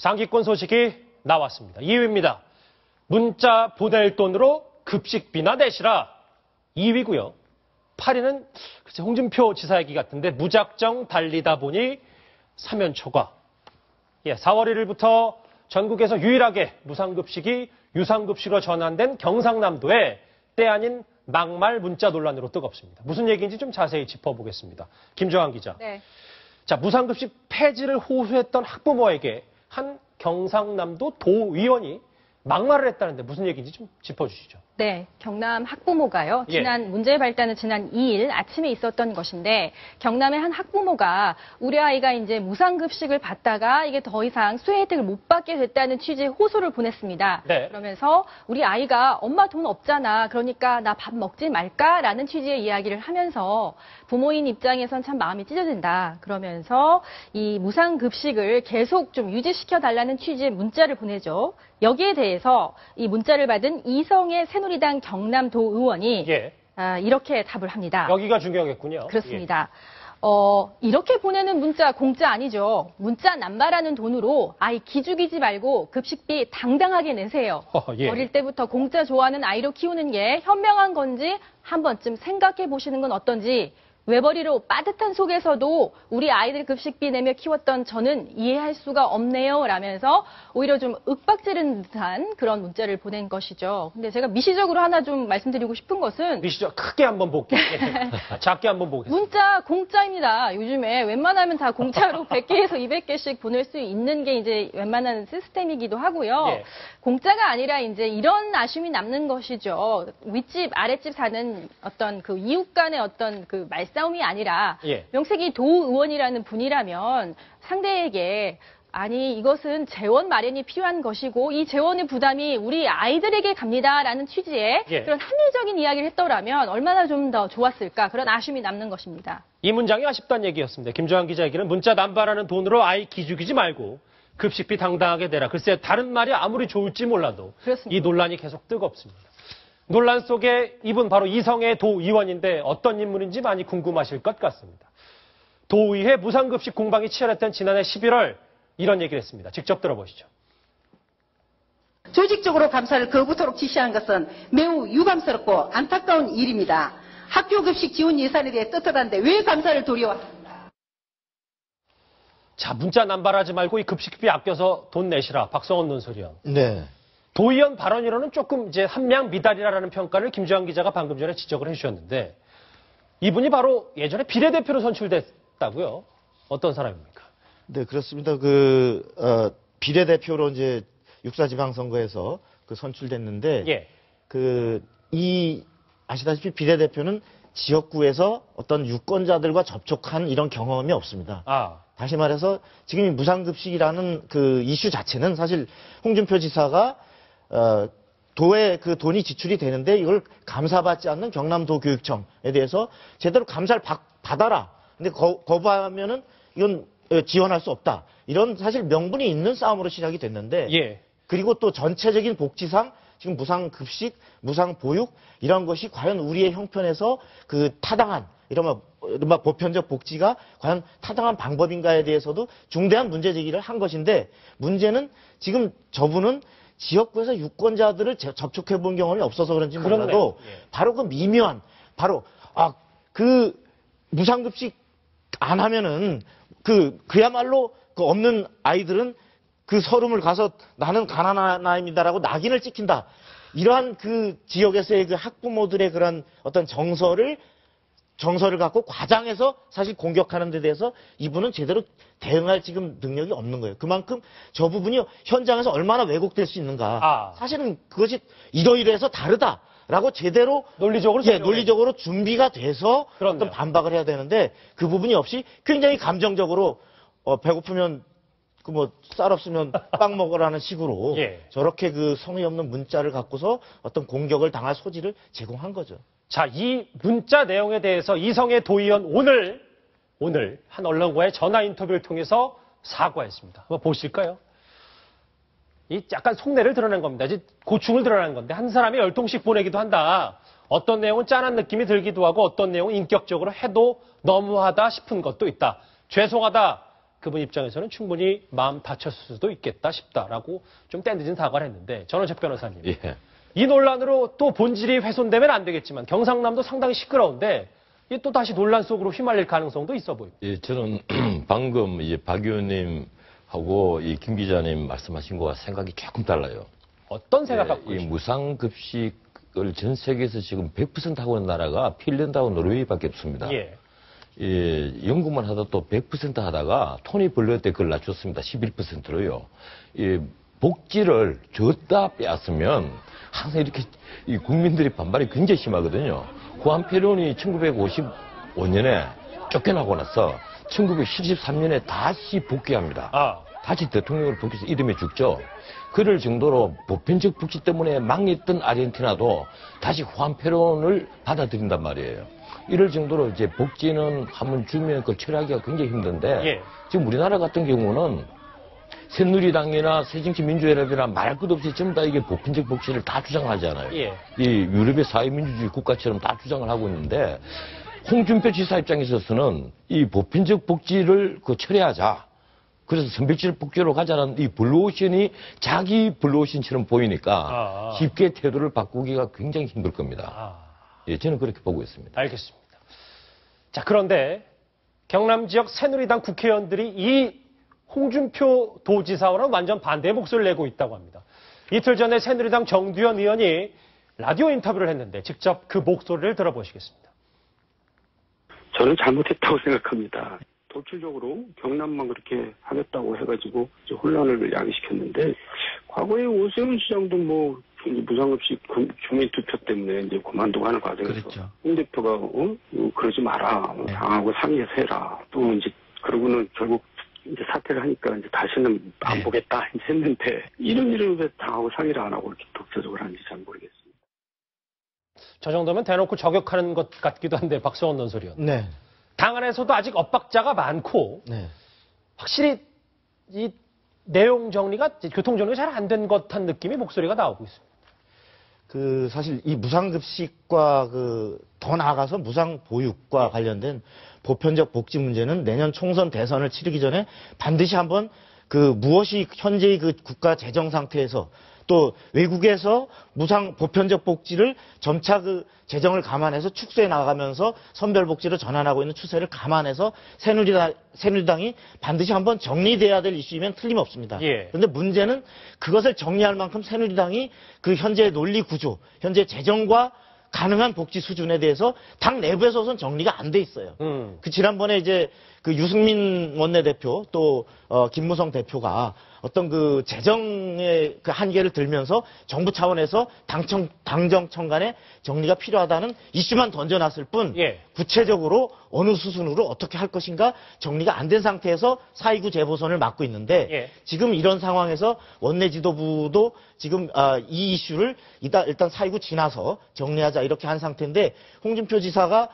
상기권 소식이 나왔습니다. 2위입니다. 문자 보낼 돈으로 급식비나 내시라. 2위고요. 8위는 글쎄 홍준표 지사 얘기 같은데 무작정 달리다 보니 사면초가. 4월 1일부터 전국에서 유일하게 무상급식이 유상급식으로 전환된 경상남도에 때 아닌 막말 문자 논란으로 뜨겁습니다. 무슨 얘기인지 좀 자세히 짚어보겠습니다. 김정한 기자. 네. 자, 무상급식 폐지를 호소했던 학부모에게 한 경상남도 도의원이 막말을 했다는데 무슨 얘기인지 좀 짚어주시죠. 네, 경남 학부모가요. 문제의 발단은 지난 2일 아침에 있었던 것인데 경남의 한 학부모가 우리 아이가 이제 무상급식을 받다가 이게 더 이상 수혜 혜택을 못 받게 됐다는 취지의 호소를 보냈습니다. 네. 그러면서 우리 아이가 엄마 돈 없잖아. 그러니까 나 밥 먹지 말까라는 취지의 이야기를 하면서 부모인 입장에선 참 마음이 찢어진다. 그러면서 이 무상급식을 계속 좀 유지시켜달라는 취지의 문자를 보내죠. 여기에 대해서 이 문자를 받은 이성의 새누리당 경남도 의원이 이렇게 답을 합니다. 여기가 중요하겠군요. 그렇습니다. 이렇게 보내는 문자 공짜 아니죠. 문자 남발하는 돈으로 아이 기죽이지 말고 급식비 당당하게 내세요. 어릴 때부터 공짜 좋아하는 아이로 키우는 게 현명한 건지 한 번쯤 생각해 보시는 건 어떤지. 외벌이로 빠듯한 속에서도 우리 아이들 급식비 내며 키웠던 저는 이해할 수가 없네요. 라면서 오히려 좀 윽박지른 듯한 그런 문자를 보낸 것이죠. 근데 제가 미시적으로 하나 좀 말씀드리고 싶은 것은 미시적 크게 한번 볼게요. 작게 한번 보겠습니다. 문자 공짜입니다. 요즘에 웬만하면 다 공짜로 100개에서 200개씩 보낼 수 있는 게 이제 웬만한 시스템이기도 하고요. 공짜가 아니라 이제 이런 아쉬움이 남는 것이죠. 윗집, 아랫집 사는 어떤 그 이웃 간의 어떤 그 말싸움이 아니라 명색이 도의원이라는 분이라면 상대에게 아니 이것은 재원 마련이 필요한 것이고 이 재원의 부담이 우리 아이들에게 갑니다라는 취지의 그런 합리적인 이야기를 했더라면 얼마나 좀 더 좋았을까 그런 아쉬움이 남는 것입니다. 이 문장이 아쉽다는 얘기였습니다. 김정한 기자에게는 문자 남발하는 돈으로 아이 기죽이지 말고 급식비 당당하게 내라. 글쎄 다른 말이 아무리 좋을지 몰라도 그렇습니다. 이 논란이 계속 뜨겁습니다. 논란 속에 이분 바로 이성의 도의원인데 어떤 인물인지 많이 궁금하실 것 같습니다. 도의회 무상급식 공방이 치열했던 지난해 11월 이런 얘기를 했습니다. 직접 들어보시죠. 조직적으로 감사를 거부토록 지시한 것은 매우 유감스럽고 안타까운 일입니다. 학교급식 지원 예산에 대해 떳떳한데 왜 감사를 도려왔습니까? 자, 문자 남발하지 말고 이 급식비 아껴서 돈 내시라. 박성원 논설위원. 네. 도의원 발언이로는 조금 이제 한량 미달이라는 평가를 김주환 기자가 방금 전에 지적을 해주셨는데 이분이 바로 예전에 비례대표로 선출됐다고요. 어떤 사람입니까? 네, 그렇습니다. 비례대표로 이제 육사지방선거에서 선출됐는데 아시다시피 비례대표는 지역구에서 어떤 유권자들과 접촉한 이런 경험이 없습니다. 다시 말해서 지금 이 무상급식이라는 그 이슈 자체는 사실 홍준표 지사가 도에 그 돈이 지출이 되는데 이걸 감사받지 않는 경남도교육청에 대해서 제대로 감사를 받아라. 근데 거부하면은 이건 지원할 수 없다. 이런 사실 명분이 있는 싸움으로 시작이 됐는데 그리고 또 전체적인 복지상 지금 무상급식, 무상보육 이런 것이 과연 우리의 형편에서 그 타당한 이른바 보편적 복지가 과연 타당한 방법인가에 대해서도 중대한 문제 제기를 한 것인데 문제는 지금 저분은 지역구에서 유권자들을 접촉해 본 경험이 없어서 그런지 몰라도 바로 그 미묘한 그 무상급식 안 하면은 그야말로 그 없는 아이들은 그 서름을 가서 나는 가난한 아이입니다라고 낙인을 찍힌다. 이러한 그 지역에서의 그 학부모들의 그런 어떤 정서를 갖고 과장해서 사실 공격하는 데 대해서 이분은 제대로 대응할 지금 능력이 없는 거예요. 그만큼 저 부분이 현장에서 얼마나 왜곡될 수 있는가. 사실은 그것이 이러이러해서 다르다라고 제대로 논리적으로 준비가 돼서 어떤 반박을 해야 되는데 그 부분이 없이 굉장히 감정적으로 배고프면 쌀 없으면 빵 먹으라는 식으로 저렇게 그 성의 없는 문자를 갖고서 어떤 공격을 당할 소지를 제공한 거죠. 자, 이 문자 내용에 대해서 이성의 도의원 오늘 한 언론과의 전화 인터뷰를 통해서 사과했습니다. 한번 보실까요? 이 약간 속내를 드러낸 겁니다. 이제 고충을 드러낸 건데 한 사람이 열통씩 보내기도 한다. 어떤 내용은 짠한 느낌이 들기도 하고 어떤 내용은 인격적으로 해도 너무하다 싶은 것도 있다. 죄송하다. 그분 입장에서는 충분히 마음 다쳤을 수도 있겠다 싶다라고 좀 때늦은 사과를 했는데 전원책 변호사님. 예. 이 논란으로 또 본질이 훼손되면 안 되겠지만 경상남도 상당히 시끄러운데 이게 또 다시 논란 속으로 휘말릴 가능성도 있어 보입니다. 예, 저는 방금 박 의원님하고 이 김 기자님 말씀하신 거와 생각이 조금 달라요. 어떤 생각 갖고 이 계십니까? 무상급식을 전 세계에서 지금 100% 하고 있는 나라가 핀란드하고 노르웨이밖에 없습니다. 예. 연구만 하다 또 100% 하다가 토니 블레어 때 그걸 낮췄습니다. 11%로요. 복지를 줬다 빼앗으면 항상 이렇게 이 국민들의 반발이 굉장히 심하거든요. 후한페론이 1955년에 쫓겨나고 나서 1973년에 다시 복귀합니다. 다시 대통령으로 복귀해서 이름이 죽죠. 그럴 정도로 보편적 복지 때문에 망했던 아르헨티나도 다시 후한페론을 받아들인단 말이에요. 이럴 정도로 이제 복지는 한번 주면 그걸 처리하기가 굉장히 힘든데 지금 우리나라 같은 경우는 새누리당이나 새정치민주연합이나 말할 것 없이 전부 다 이게 보편적 복지를 다 주장하잖아요. 이 유럽의 사회민주주의 국가처럼 다 주장을 하고 있는데 홍준표 지사 입장에 있어서는 이 보편적 복지를 처리하자. 그래서 선별적 복지로 가자는 이 블루오션이 자기 블루오션처럼 보이니까 쉽게 태도를 바꾸기가 굉장히 힘들 겁니다. 예, 저는 그렇게 보고 있습니다. 알겠습니다. 자, 그런데 경남 지역 새누리당 국회의원들이 이 홍준표 도지사와는 완전 반대의 목소리를 내고 있다고 합니다. 이틀 전에 새누리당 정두현 의원이 라디오 인터뷰를 했는데 직접 그 목소리를 들어보시겠습니다. 저는 잘못했다고 생각합니다. 돌출적으로 경남만 그렇게 하겠다고 해가지고 혼란을 야기시켰는데 과거에 오세훈 시장도 무상급식 주민투표 때문에 이제 그만두고 하는 과정에서 그렇죠. 홍 대표가 그러지 마라, 당하고 상의해서 해라. 또 이제 그러고는 결국 이제 사퇴를 하니까 이제 다시는 안 보겠다 했는데 이런 일을 왜 당하고 상의를 안 하고 이렇게 독자적으로 하는지 잘 모르겠습니다. 저 정도면 대놓고 저격하는 것 같기도 한데 박성원 논설위원. 네. 당 안에서도 아직 엇박자가 많고 확실히 이 내용 정리가 교통 정리가 잘 안 된 것 한 느낌의 목소리가 나오고 있습니다. 사실 이 무상급식과 더 나아가서 무상보육과 관련된 보편적 복지 문제는 내년 총선 대선을 치르기 전에 반드시 한번 무엇이 현재의 국가 재정 상태에서 또 외국에서 보편적 복지를 점차 재정을 감안해서 축소해 나가면서 선별복지로 전환하고 있는 추세를 감안해서 새누리당이 반드시 한번 정리돼야 될 이슈이면 틀림없습니다. 그런데 문제는 그것을 정리할 만큼 새누리당이 현재의 논리 구조, 현재 재정과 가능한 복지 수준에 대해서 당 내부에서 우선 정리가 안 돼 있어요. 지난번에 이제 유승민 원내대표 또 김무성 대표가 어떤 재정의 한계를 들면서 정부 차원에서 당정 청간에 정리가 필요하다는 이슈만 던져놨을 뿐 구체적으로 어느 수순으로 어떻게 할 것인가 정리가 안 된 상태에서 4.29 재보선을 맡고 있는데 지금 이런 상황에서 원내 지도부도 지금 이 이슈를 일단 4.29 지나서 정리하자 이렇게 한 상태인데 홍준표 지사가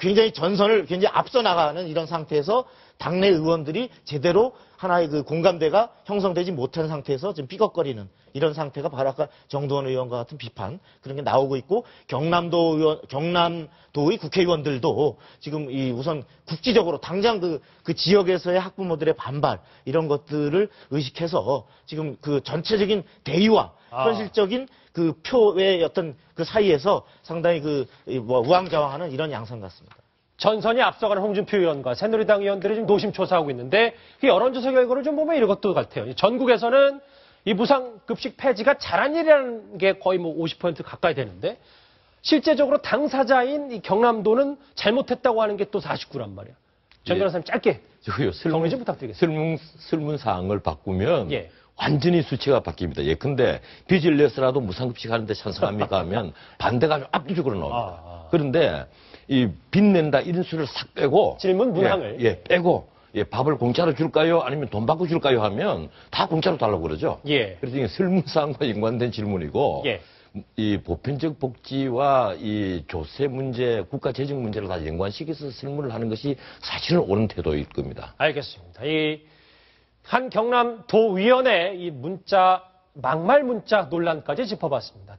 굉장히 전선을 굉장히 앞서 나가는 이런 상태에서 당내 의원들이 제대로 하나의 공감대가 형성되지 못한 상태에서 지금 삐걱거리는 이런 상태가 바로 아까 정두원 의원과 같은 비판 그런 게 나오고 있고 경남도의 국회의원들도 지금 우선 국지적으로 당장 그 지역에서의 학부모들의 반발 이런 것들을 의식해서 지금 전체적인 대의와 현실적인 표의 어떤 사이에서 상당히 우왕좌왕하는 이런 양상 같습니다. 전선이 앞서가는 홍준표 의원과 새누리당 의원들이 지금 노심초사하고 있는데 그 여론조사 결과를 좀 보면 이것도 같아요. 전국에서는 이 무상급식 폐지가 잘한 일이라는 게 거의 50% 가까이 되는데 실제적으로 당사자인 이 경남도는 잘못했다고 하는 게 또 49란 말이야. 전 변호사님 짧게 정리 좀 부탁드리겠습니다. 설문사항을 바꾸면 완전히 수치가 바뀝니다. 예컨대 빚을 내서라도 무상급식 하는데 찬성합니까 하면 반대가 압도적으로 나옵니다. 그런데 이 빚낸다 이런 수를 싹 빼고 질문 문항을 빼고 밥을 공짜로 줄까요? 아니면 돈 받고 줄까요? 하면 다 공짜로 달라고 그러죠. 그래서 이게 설문사항과 연관된 질문이고 이 보편적 복지와 이 조세 문제, 국가 재정 문제를 다 연관시켜서 설문을 하는 것이 사실은 옳은 태도일 겁니다. 알겠습니다. 이 한 경남도위원회 이 막말 문자 논란까지 짚어봤습니다.